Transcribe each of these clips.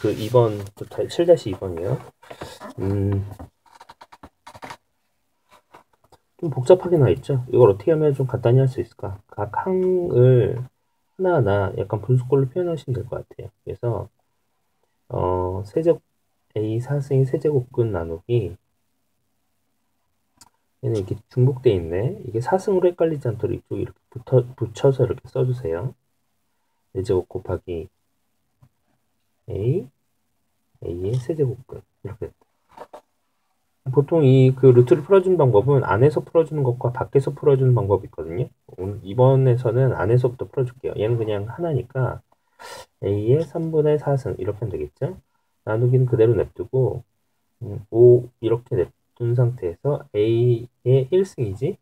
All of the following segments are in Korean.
그 2번, 7-2번이에요. 좀 복잡하게 나와 있죠? 이걸 어떻게 하면 좀 간단히 할 수 있을까? 각 항을 하나하나 약간 분수꼴로 표현하시면 될 것 같아요. 그래서, 세제곱, A 4승이 세제곱근 나누기, 얘는 이렇게 중복돼 있네. 이게 4승으로 헷갈리지 않도록 이쪽에 이렇게 붙여서 이렇게 써주세요. 4제곱 곱하기 A, A의 세제곱근. 이렇게 됐다. 보통 이 그 루트를 풀어주는 방법은 안에서 풀어주는 것과 밖에서 풀어주는 방법이 있거든요. 이번에서는 안에서부터 풀어줄게요. 얘는 그냥 하나니까 A의 3분의 4승 이렇게 하면 되겠죠. 나누기는 그대로 냅두고 5 이렇게 냅둔 상태에서 A의 1승이지.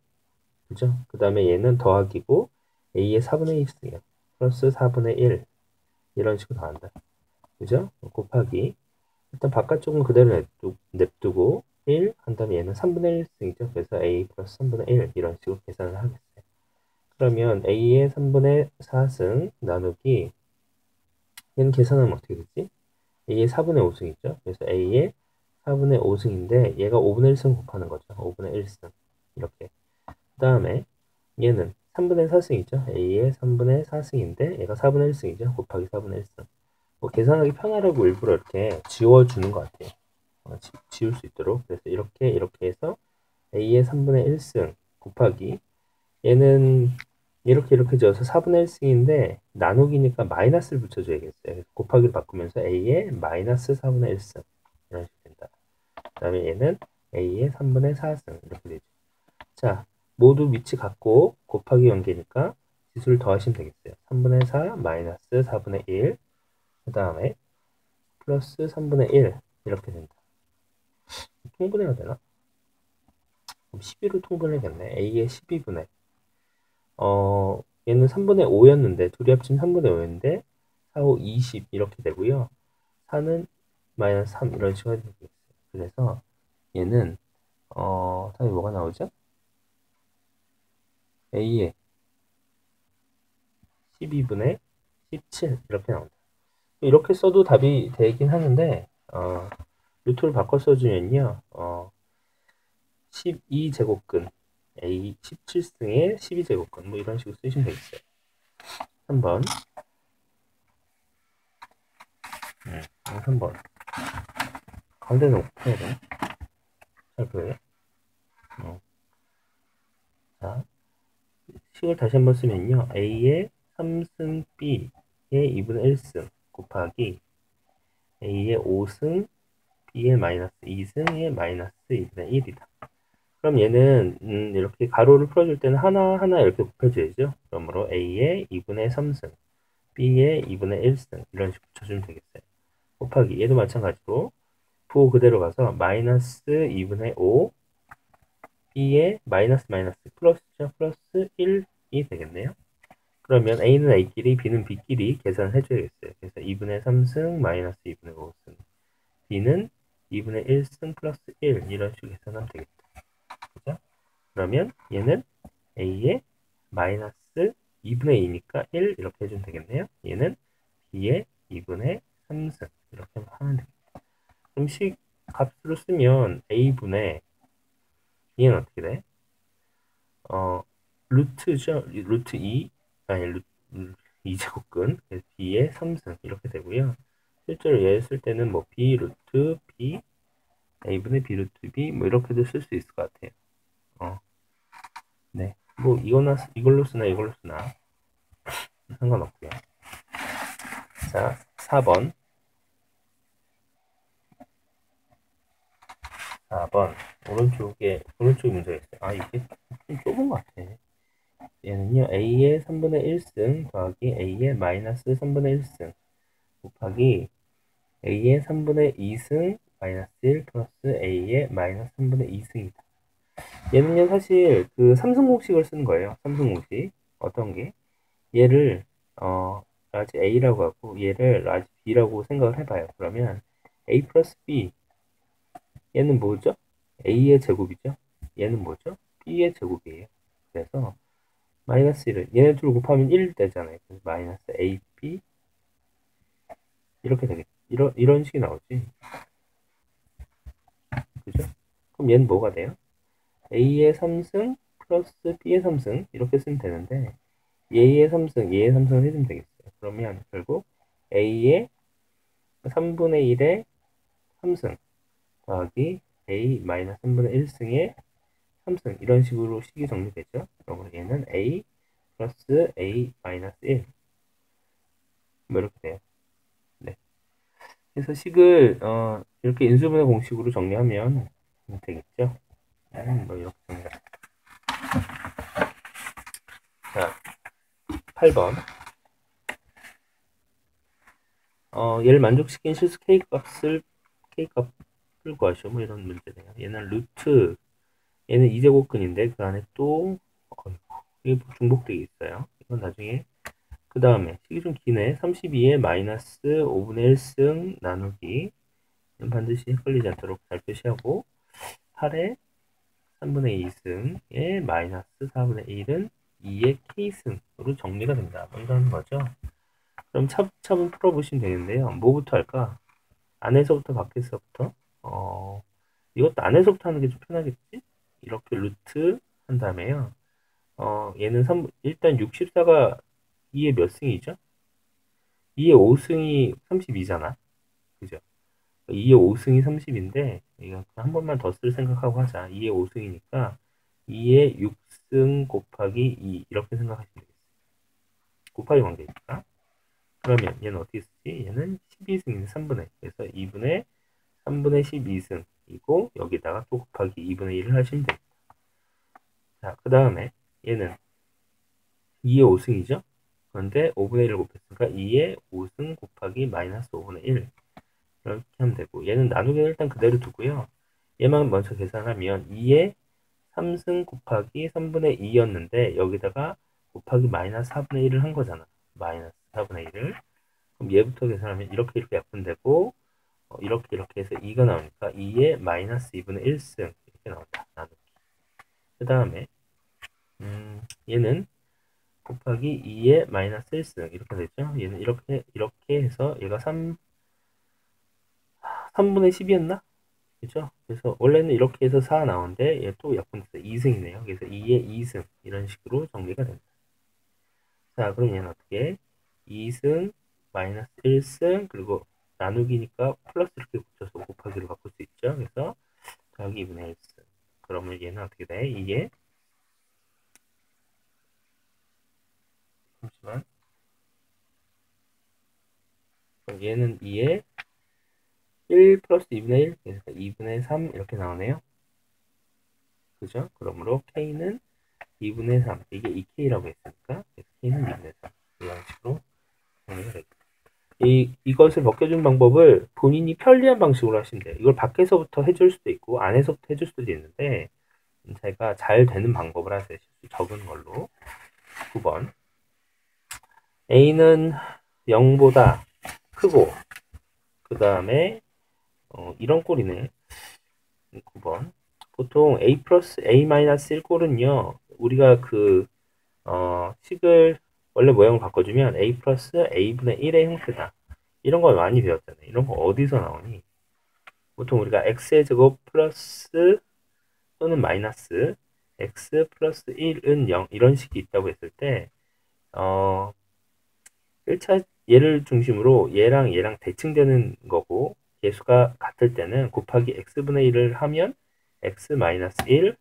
그죠? 그 다음에 얘는 더하기고 A의 4분의 1승이야. 플러스 4분의 1 이런 식으로 나온다. 그죠? 곱하기 일단 바깥쪽은 그대로 냅두고 1 한 다음에 얘는 3분의 1승이죠. 그래서 A 플러스 3분의 1 이런 식으로 계산을 하겠어요. 그러면 A의 3분의 4승 나누기 얘는 계산하면 어떻게 되지? A의 4분의 5승이죠. 그래서 A의 4분의 5승인데 얘가 5분의 1승 곱하는 거죠. 5분의 1승 이렇게. 그 다음에 얘는 3분의 4승이죠. A의 3분의 4승인데 얘가 4분의 1승이죠. 곱하기 4분의 1승. 뭐 계산하기 편하라고 일부러 이렇게 지워주는 것 같아요. 지울 수 있도록. 그래서 이렇게 해서 A의 3분의 1승 곱하기 얘는 이렇게 지어서 4분의 1승인데 나누기니까 마이너스를 붙여줘야겠어요. 그래서 곱하기를 바꾸면서 A의 마이너스 4분의 1승 이런 식으로 된다. 그 다음에 얘는 A의 3분의 4승 이렇게 되죠. 자, 모두 밑이 같고 곱하기 연계니까 지수를 더하시면 되겠어요. 3분의 4 마이너스 4분의 1 그 다음에 플러스 3분의 1 이렇게 된다. 통분해가 되나? 그럼 12로 통분해야겠네. A의 12분의 얘는 3분의 5였는데 둘이 합치면 3분의 5였는데 4, 5, 20 이렇게 되고요. 4는 마이너스 3 이런 식으로 되겠어요. 그래서 얘는 답이 뭐가 나오죠? A의 12분의 17 이렇게 나온다. 이렇게 써도 답이 되긴 하는데 루트를 바꿔 써주면요 12제곱근 A 17승의 12제곱근 뭐 이런 식으로 쓰시면 되겠어요. 3번 3번 가운데는 어떻게 해야 돼? 잘 보여요? 자, 식을 다시 한번 쓰면요 A의 3승 B의 2분의 1승 곱하기 A의 5승 B의 마이너스 2승의 마이너스 2분의 1이다. 그럼 얘는 이렇게 가로를 풀어줄 때는 하나하나 이렇게 곱해줘야죠. 그러므로 A의 2분의 3승, B의 2분의 1승 이런 식으로 붙여주면 되겠어요. 곱하기 얘도 마찬가지로 부호 그대로 가서 마이너스 2분의 5 B의 마이너스 플러스죠. 플러스 1이 되겠네요. 그러면 A는 A끼리 B는 B끼리 계산을 해줘야겠어요. 그래서 2분의 3승 마이너스 2분의 5승 B는 2분의 1승 플러스 1 이런 식으로 계산하면 되겠다. 그죠? 그러면 얘는 A의 마이너스 2분의 2니까 1 이렇게 해주면 되겠네요. 얘는 B의 2분의 3승 이렇게 하면 되겠다. 그럼 식 값으로 쓰면 A분의 얘는 어떻게 돼? 루트죠. 루트 2 아니 2제곱근 B의 3승 이렇게 되고요. 실제로 얘 쓸 때는 뭐 B 루트 B A분의 B 루트 B 뭐 이렇게도 쓸 수 있을 것 같아요. 네, 뭐 이걸로 쓰나 상관없고요. 자, 4번 오른쪽 문제가 있어요. 이게 좀 좁은 것 같아. 얘는요 A의 3분의 1승 더하기 A의 마이너스 3분의 1승 곱하기 A의 3분의 2승 마이너스 1 플러스 A의 마이너스 3분의 2승이다. 얘는요 사실 그 삼승공식을 쓰는 거예요. 삼승공식 어떤 게 얘를 라지 A라고 하고 얘를 라지 B라고 생각을 해봐요. 그러면 A 플러스 B 얘는 뭐죠? A의 제곱이죠. 얘는 뭐죠? B의 제곱이에요. 그래서 마이너스 1을 얘네 둘 곱하면 1 되잖아요. 그래서 마이너스 AB 이렇게 되겠죠. 이런 식이 나오지. 그죠? 그럼 얘는 뭐가 돼요? A의 3승 플러스 B의 3승 이렇게 쓰면 되는데 얘의 3승, 얘의 3승을 해주면 되겠어요. 그러면 결국 A의 3분의 1의 3승 더하기 A 마이너스 3분의 1승의 3승 이런 식으로 식이 정리되죠. 그러면 얘는 A 플러스 A 마이너스 1 뭐 이렇게 돼요. 네. 그래서 식을 이렇게 인수분해 공식으로 정리하면 되겠죠. 뭐 이렇게 정리가. 자, 8번. 얘를 만족시킨 실수 K값을 구하시오. 뭐 이런 문제네요. 얘는 루트, 얘는 2제곱근인데 그 안에 또 이게 중복되어 있어요. 이건 나중에 그 다음에 식이 좀 기네. 32에 마이너스 5분의 1승 나누기 반드시 헷갈리지 않도록 잘 표시하고 8에 3분의 2승에 마이너스 4분의 1은 2의 K승으로 정리가 된다. 뭐 이런 거죠. 그럼 차분차분 풀어보시면 되는데요. 뭐부터 할까? 안에서부터 밖에서부터 이것도 안에서부터 하는 게 좀 편하겠지? 이렇게 루트 한 다음에요. 얘는 일단 64가 2의 몇 승이죠? 2의 5승이 32잖아. 그죠? 2의 5승이 30인데 이거 한 번만 더 쓸 생각하고 하자. 2의 5승이니까 2의 6승 곱하기 2 이렇게 생각하시면 되겠어요. 곱하기 관계니까. 그러면 얘는 어떻게 쓰지? 얘는 12승인 3분의 그래서 2분의 3분의 12승이고 여기다가 또 곱하기 2분의 1을 하시면 됩니다. 자, 그 다음에 얘는 2의 5승이죠? 그런데 5분의 1을 곱했으니까 2의 5승 곱하기 마이너스 5분의 1 이렇게 하면 되고 얘는 나누기는 일단 그대로 두고요. 얘만 먼저 계산하면 2의 3승 곱하기 3분의 2였는데 여기다가 곱하기 마이너스 4분의 1을 한 거잖아. 마이너스 4분의 1을. 그럼 얘부터 계산하면 이렇게 약분되고 이렇게 해서 2가 나오니까 2의 마이너스 2분의 1승 이렇게 나온다. 나누기. 그 다음에 얘는 곱하기 2의 마이너스 1승 이렇게 되죠. 얘는 이렇게 해서 얘가 3분의 10이었나? 그죠? 그래서 원래는 이렇게 해서 4 나오는데 얘 또 약분돼서 2승이네요. 그래서 2의 2승 이런 식으로 정리가 됩니다. 자, 그럼 얘는 어떻게? 2승 마이너스 1승 그리고 나누기니까 플러스 이렇게 붙여서 곱하기로 바꿀 수 있죠. 그래서 더하기 2분의 1승. 그러면 얘는 어떻게 돼? 이게 잠시만. 그럼 얘는 2에 1 플러스 2분의 1 그래서 2분의 3 이렇게 나오네요. 그죠? 그러므로 K는 2분의 3 이게 2K라고 했으니까 K는 2분의 3 이런 식으로 정리가 되겠다. 이것을 벗겨준 방법을 본인이 편리한 방식으로 하시면 돼요. 이걸 밖에서부터 해줄 수도 있고 안에서부터 해줄 수도 있는데 제가 잘 되는 방법을 하세요. 실수 적은 걸로. 9번 A는 0보다 크고 그 다음에 이런 꼴이네. 9번 보통 A 플러스 A 마이너스 1 꼴은요. 우리가 식을 원래 모양을 바꿔주면 A 플러스 A분의 1의 형태다. 이런 걸 많이 배웠잖아요. 이런 거 어디서 나오니? 보통 우리가 x의 제곱 플러스 또는 마이너스 x 플러스 1은 0 이런 식이 있다고 했을 때 1차 얘를 중심으로 얘랑 대칭되는 거고 개수가 같을 때는 곱하기 x분의 1을 하면 x 마이너스 1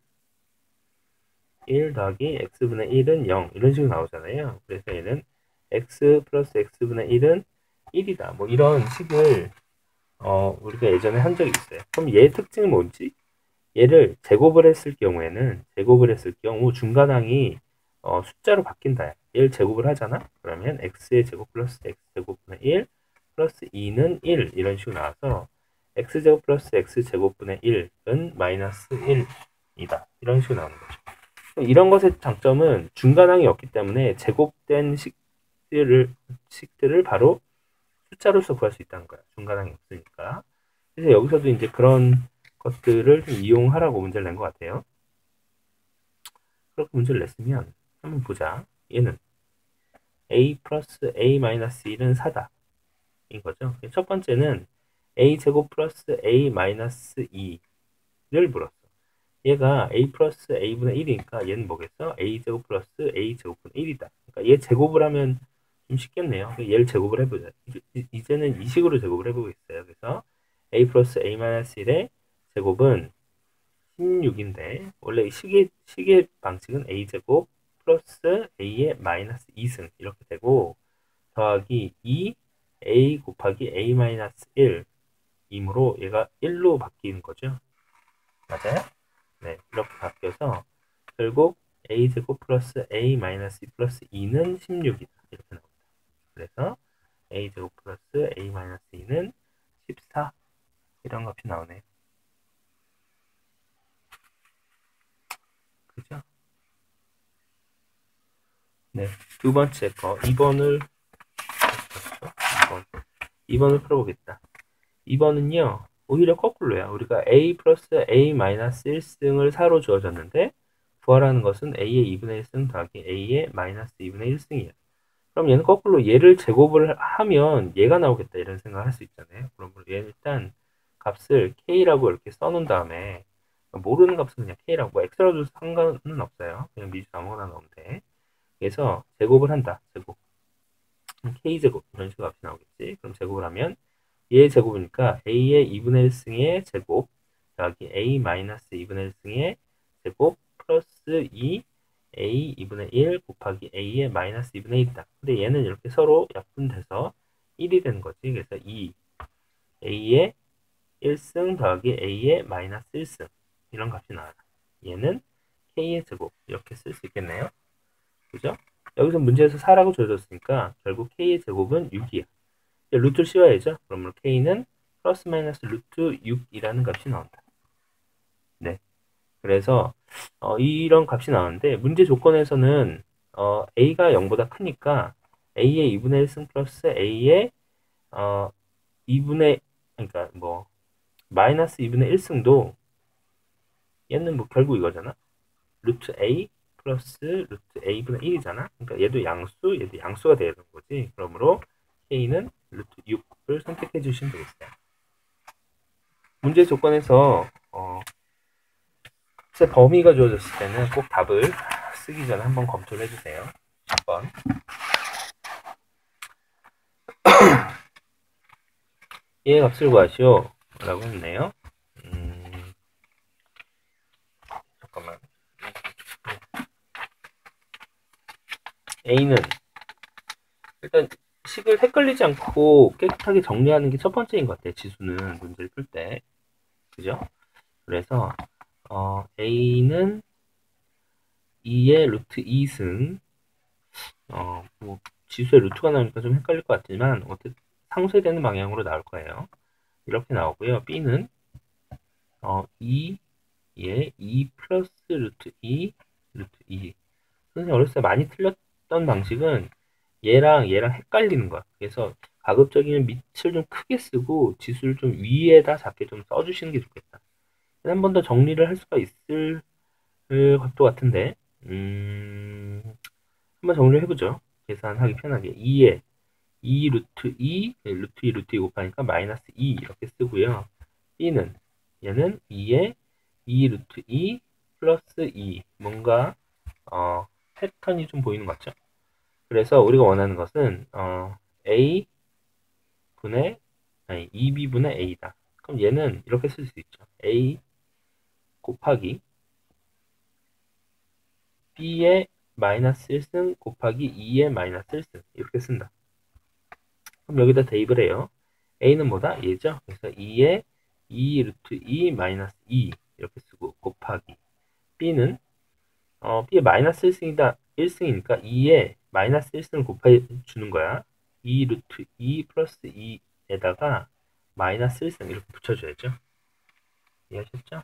더하기 x분의 1은 0 이런 식으로 나오잖아요. 그래서 얘는 x 플러스 x분의 1은 1이다. 뭐 이런 식을 우리가 예전에 한 적이 있어요. 그럼 얘의 특징은 뭔지? 얘를 제곱을 했을 경우 중간항이 숫자로 바뀐다. 얘를 제곱을 하잖아. 그러면 x의 제곱 플러스 x제곱분의 1 플러스 2는 1 이런 식으로 나와서 x제곱 플러스 x제곱분의 1은 마이너스 1이다. 이런 식으로 나오는 거죠. 이런 것의 장점은 중간항이 없기 때문에 제곱된 식들을 바로 숫자로서 구할 수 있다는 거야. 중간항이 없으니까. 그래서 여기서도 이제 그런 것들을 좀 이용하라고 문제를 낸 것 같아요. 그렇게 문제를 냈으면 한번 보자. 얘는 a 플러스 a 마이너스 1은 4다. 인 거죠. 첫 번째는 a제곱 플러스 a 마이너스 2를 물었어. 얘가 a 플러스 a분의 1이니까 얘는 뭐겠어? a제곱 플러스 a제곱분의 1이다. 그러니까 얘 제곱을 하면 좀 쉽겠네요. 얘를 제곱을 해보자. 이제는 이 식으로 제곱을 해보겠어요. 그래서 a 플러스 a 마이너스 1의 제곱은 16인데 원래 이 식의 방식은 a제곱 플러스 a의 마이너스 2승 이렇게 되고 더하기 2a 곱하기 a 마이너스 1 이므로 얘가 1로 바뀌는 거죠. 맞아요? 네, 이렇게 바뀌어서 결국 a제곱 플러스 a 마이너스 2 플러스 2는 16이다. 이렇게 나옵니다. 그래서 a제곱 플러스 a 마이너스 2는 14 이런 값이 나오네요. 그죠? 네, 두 번째 거 2번을 2번을 풀어보겠다. 2번은요 오히려 거꾸로야. 우리가 a 플러스 a 마이너스 1승을 4로 주어졌는데 구하라는 것은 a의 2분의 1승 더하기 a의 마이너스 2분의 1승이야. 그럼 얘는 거꾸로 얘를 제곱을 하면 얘가 나오겠다 이런 생각을 할 수 있잖아요. 그럼 얘는 일단 값을 k라고 이렇게 써놓은 다음에 모르는 값은 그냥 k라고 뭐 x라도 상관은 없어요. 그냥 미주 아무거나 넣으면 돼. 그래서 제곱을 한다. 제곱 k제곱 이런 식으로 값이 나오겠지. 그럼 제곱을 하면 얘의 제곱이니까 a의 2분의 1승의 제곱 더하기 a 마이너스 2분의 1승의 제곱 플러스 2 a 2분의 1 곱하기 a의 마이너스 2분의 1이다. 근데 얘는 이렇게 서로 약분돼서 1이 되는 거지. 그래서 2 a의 1승 더하기 a의 마이너스 1승 이런 값이 나와요. 얘는 k의 제곱 이렇게 쓸 수 있겠네요. 그죠? 여기서 문제에서 4라고 줘줬으니까 결국 k의 제곱은 6이야. 루트를 씌워야죠. 그러면 k는 플러스 마이너스 루트 6이라는 값이 나온다. 네. 그래서 이런 값이 나오는데 문제 조건에서는 a가 0보다 크니까 a의 2분의 1승 플러스 a의 2분의 그러니까 뭐 마이너스 2분의 1승도 얘는 뭐 결국 이거잖아. 루트 a 플러스 루트 a분의 1이잖아. 그러니까 얘도 양수가 되는 거지. 그러므로 k는 루트 6을 선택해 주시면 되겠어요. 문제 조건에서 범위가 주어졌을 때는 꼭 답을 쓰기 전에 한번 검토를 해주세요. 10번. 얘의 값을 구하시오. 라고 했네요. 잠깐만. A는 일단 식을 헷갈리지 않고 깨끗하게 정리하는 게 첫 번째인 것 같아요. 지수는 문제를 풀 때. 그죠? 그래서 A는 2의 루트 2승 뭐 지수의 루트가 나오니까 좀 헷갈릴 것 같지만 어쨌든 상쇄되는 방향으로 나올 거예요. 이렇게 나오고요. B는 2의 2 플러스 루트 2 루트 2 선생님 어렸을 때 많이 틀렸던 방식은 얘랑 헷갈리는 거야. 그래서 가급적이면 밑을 좀 크게 쓰고 지수를 좀 위에다 작게 좀 써주시는 게 좋겠다. 한 번 더 정리를 할 수가 있을 것도 같은데 한번 정리를 해보죠. 계산하기 편하게 2에 2 루트 2 루트 2 루트 2 곱하니까 마이너스 2 이렇게 쓰고요. B는 얘는 2에 2 루트 2 플러스 2 뭔가 패턴이 좀 보이는 것 같죠? 그래서 우리가 원하는 것은 A 분의 2B분의 A다. 그럼 얘는 이렇게 쓸 수 있죠. A 곱하기 B의 마이너스 1승 곱하기 2의 마이너스 1승 이렇게 쓴다. 그럼 여기다 대입을 해요. A는 뭐다? 얘죠. 그래서 2의 2 루트 2 마이너스 2 이렇게 쓰고 곱하기 B는 B의 마이너스 1승이다. 1승이니까 2에 마이너스 1승을 곱해 주는 거야. 2 루트 2 플러스 2에다가 마이너스 1승 이렇게 붙여줘야죠. 이해하셨죠?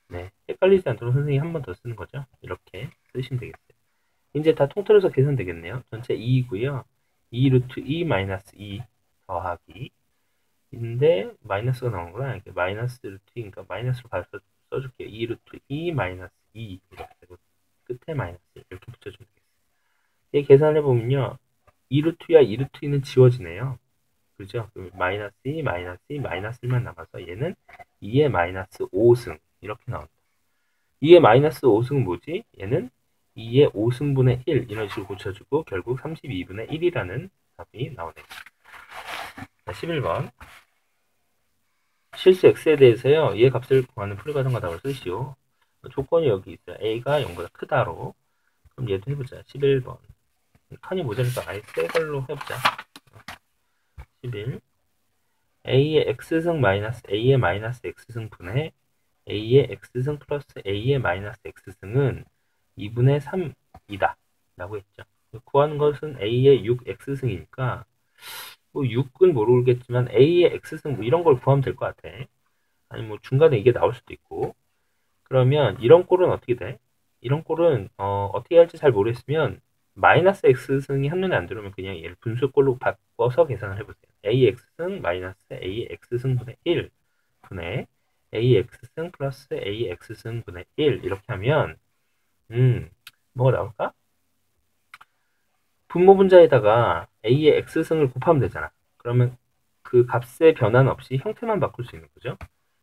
네. 헷갈리지 않도록 선생님이 한 번 더 쓰는 거죠. 이렇게 쓰시면 되겠어요. 이제 다 통틀어서 계산되겠네요. 전체 2이고요. 2 루트 2 마이너스 2 더하기 인데 마이너스가 나오는구나. 이렇게 마이너스 루트 2니까 마이너스로 바로 써줄게요. 2 루트 2 마이너스 2 이렇게 되고 끝에 마이너스 이렇게 붙여주면 되겠어요. 얘 계산해보면요. 2루트야 2루트 2는 지워지네요. 그죠? 마이너스 2, 마이너스 2, 마이너스 1만 남아서 얘는 2의 마이너스 5승 이렇게 나온다. 2의 마이너스 5승은 뭐지? 얘는 2의 5승분의 1 이런 식으로 고쳐주고 결국 32분의 1이라는 답이 나오네요. 11번 실수 x에 대해서요. 얘 값을 구하는 풀이과정과 답을 쓰시오. 조건이 여기 있어요. a가 0보다 크다로. 그럼 얘도 해보자. 11번 칸이 모자라서 아예 새 걸로 해보자. 11 a의 x승 마이너스 a의 마이너스 x승 분의 a의 x승 플러스 a의 마이너스 x승은 2분의 3이다 라고 했죠. 구하는 것은 a의 6x승이니까 뭐 6은 모르겠지만 a의 x승 뭐 이런 걸 구하면 될 것 같아. 아니 뭐 중간에 이게 나올 수도 있고. 그러면 이런 꼴은 어떻게 돼? 이런 꼴은 어떻게 할지 잘 모르겠으면 마이너스 x승이 한눈에 안 들어오면 그냥 얘를 분수꼴로 바꿔서 계산을 해보세요. ax승 마이너스 ax승분의 1 분의 ax승 플러스 ax승분의 1 이렇게 하면 뭐가 나올까? 분모 분자에다가 a의 x승을 곱하면 되잖아. 그러면 그 값의 변화는 없이 형태만 바꿀 수 있는 거죠.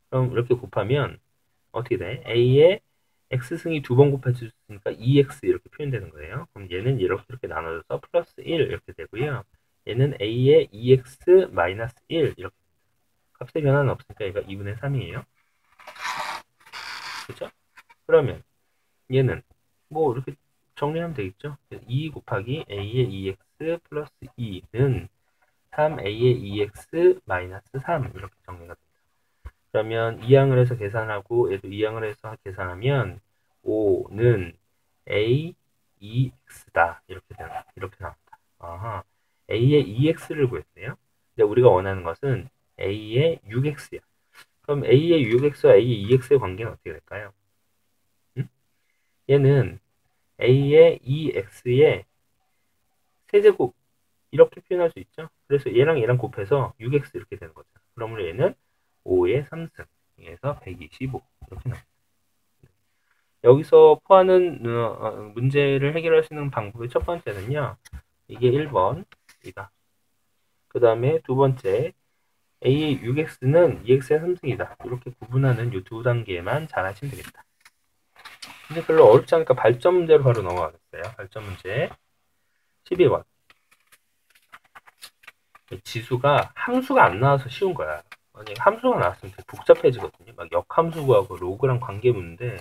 그럼 이렇게 곱하면 어떻게 돼? a의 x승이 두 번 곱해졌으니까 2x 이렇게 표현되는 거예요. 그럼 얘는 이렇게 나눠져서 플러스 1 이렇게 되고요. 얘는 a의 2x 마이너스 1 이렇게 값의 변화는 없으니까 얘가 2분의 3이에요. 그죠? 그러면 얘는 뭐 이렇게 정리하면 되겠죠? 2 곱하기 a의 2x 플러스 2는 3a의 2x 마이너스 3 이렇게 정리가 됩니다. 그러면 2항을 해서 계산하고 얘도 2항을 해서 계산하면 5는 a 2x다 이렇게 나옵니다. 아하, a의 2x를 구했네요. 근데 우리가 원하는 것은 a의 6x야. 그럼 a의 6x와 a의 2x의 관계는 어떻게 될까요? 얘는 a의 2x의 세제곱 이렇게 표현할 수 있죠. 그래서 얘랑 얘랑 곱해서 6x 이렇게 되는 거죠. 그러면 얘는 5의 3승에서 125 이렇게 나옵니다. 여기서 포하는 문제를 해결할 수 있는 방법의 첫 번째는요. 이게 1번이다. 그 다음에 두 번째 a의 6x는 2x의 3승이다. 이렇게 구분하는 이 두 단계만 잘 하시면 되겠다. 근데 별로 어렵지 않으니까 발전 문제로 바로 넘어가겠어요. 발전 문제 12번. 지수가 함수가 안 나와서 쉬운 거야. 만약에 함수가 나왔으면 되게 복잡해지거든요. 막 역함수 구하고 로그랑 관계 묻는데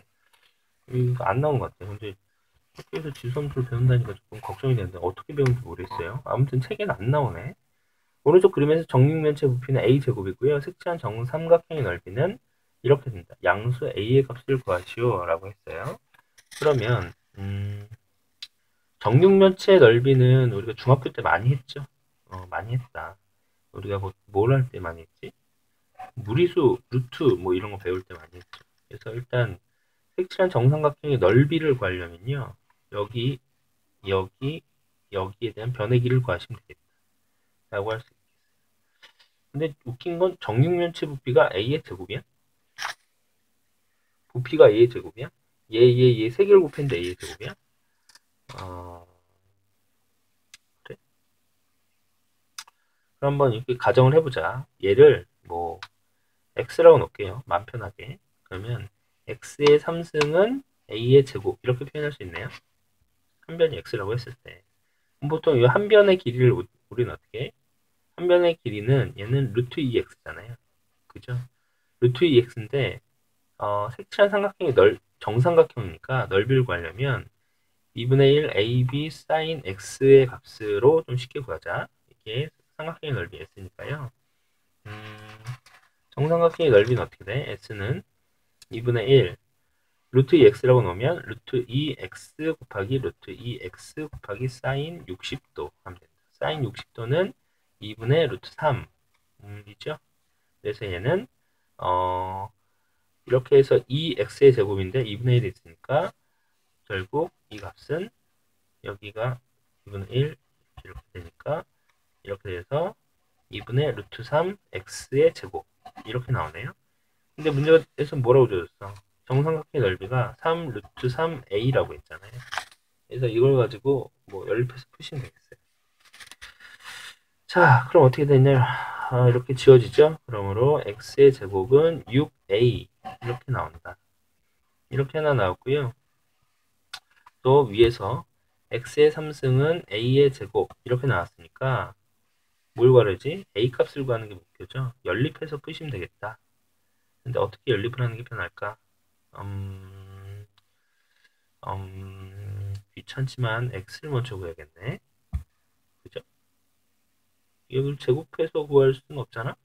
이거 안 나온 것 같아요. 근데 학교에서 지수함수를 배운다니까 조금 걱정이 되는데 어떻게 배우는지 모르겠어요. 아무튼 책에는 안 나오네. 오른쪽 그림에서 정육면체 부피는 a제곱이고요. 색칠한 정삼각형의 넓이는 이렇게 됩니다. 양수 a의 값을 구하시오 라고 했어요. 그러면 정육면체 넓이는 우리가 중학교 때 많이 했죠. 많이 했다. 우리가 뭘 할 때 많이 했지? 무리수, 루트 뭐 이런 거 배울 때 많이 했죠. 그래서 일단 색칠한 정삼각형의 넓이를 구하려면요. 여기에 대한 변의 길을 구하시면 되겠다. 라고 할 수 있겠어요. 근데 웃긴 건 정육면체 부피가 a의 제곱이야? 부피가 a의 제곱이야? 얘 세 개를 곱했는데 a의 제곱이야? 그래? 그럼 한번 이렇게 가정을 해보자. 얘를 뭐 x라고 놓을게요. 마음 편하게. 그러면 x의 3승은 a의 제곱 이렇게 표현할 수 있네요. 한 변이 x라고 했을 때 보통 이 한 변의 길이를 우리는 어떻게 해? 한 변의 길이는 얘는 루트 2x잖아요. 그죠? 루트 2x인데 색칠한 삼각형이 정삼각형이니까 넓이를 구하려면 2분의 1 ab sin x의 값으로 좀 쉽게 구하자. 이게 삼각형의 넓이 s니까요. 정삼각형의 넓이는 어떻게 돼? s는 2분의 1 루트 2x라고 놓으면 루트 2x 곱하기 루트 2x 곱하기 sin 60도 하면 됩니다. sin 60도는 2분의 루트 3이죠. 그래서 얘는 이렇게 해서 2x의 제곱인데 2분의 1이 있으니까 결국 이 값은 여기가 2분의 1 이렇게 되니까 이렇게 돼서 2분의 루트 3 x의 제곱 이렇게 나오네요. 근데 문제에서 뭐라고 줘줬어? 정삼각형의 넓이가 3 루트 3a라고 했잖아요. 그래서 이걸 가지고 뭐 연립해서 푸시면 되겠어요. 자, 그럼 어떻게 되냐? 이렇게 지워지죠? 그러므로 x의 제곱은 6a 이렇게 나온다. 이렇게 하나 나왔고요. 또 위에서 x의 3승은 a의 제곱 이렇게 나왔으니까 뭘 구하지? a 값을 구하는 게 목표죠. 연립해서 푸시면 되겠다. 근데 어떻게 연립을 하는 게 편할까? 귀찮지만 x를 먼저 구해야겠네. 그죠? 이걸 제곱해서 구할 수는 없잖아?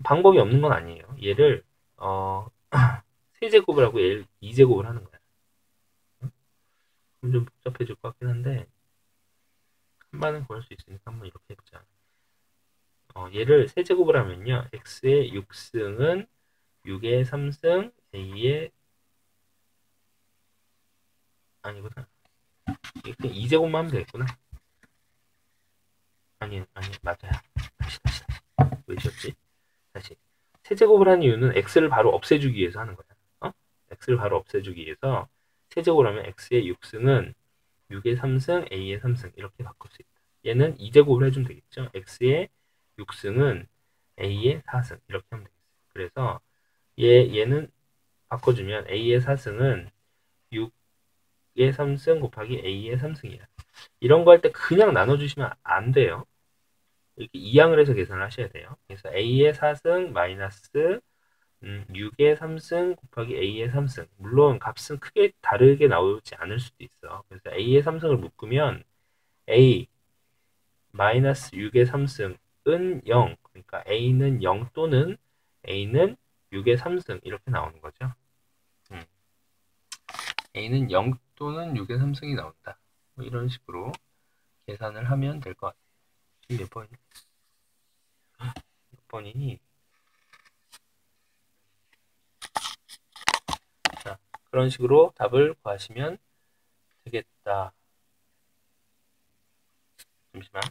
방법이 없는 건 아니에요. 얘를 세제곱을 하고 얘를 2제곱을 하는 거야. 좀 복잡해질 것 같긴 한데 한 번은 구할 수 있으니까 한번 이렇게 해보자. 얘를 세제곱을 하면요. x의 6승은 6의 3승 a의 아니구나. 이렇게 2제곱만 하면 되겠구나. 아니 맞아요. 다시 왜 지웠지? 다시 세제곱을 하는 이유는 x를 바로 없애주기 위해서 하는 거야. x를 바로 없애주기 위해서 세제곱을 하면 x의 6승은 6의 3승 a의 3승 이렇게 바꿀 수 있다. 얘는 2제곱을 해주면 되겠죠. x의 6승은 a의 4승 이렇게 하면 되겠어요. 그래서 얘는 바꿔주면 a의 4승은 6의 3승 곱하기 a의 3승이야. 이런 거 할 때 그냥 나눠주시면 안 돼요. 이렇게 이항을 해서 계산을 하셔야 돼요. 그래서 a의 4승 마이너스 6의 3승 곱하기 a의 3승. 물론 값은 크게 다르게 나오지 않을 수도 있어. 그래서 a의 3승을 묶으면 a 마이너스 6의 3승은 0. 그러니까 a는 0 또는 a는 6의 3승 이렇게 나오는 거죠. a는 0 또는 6의 3승이 나온다. 뭐 이런 식으로 계산을 하면 될 것 같아요. 지금 몇 번이니? 몇 번이니? 자, 그런 식으로 답을 구하시면 되겠다. 잠시만.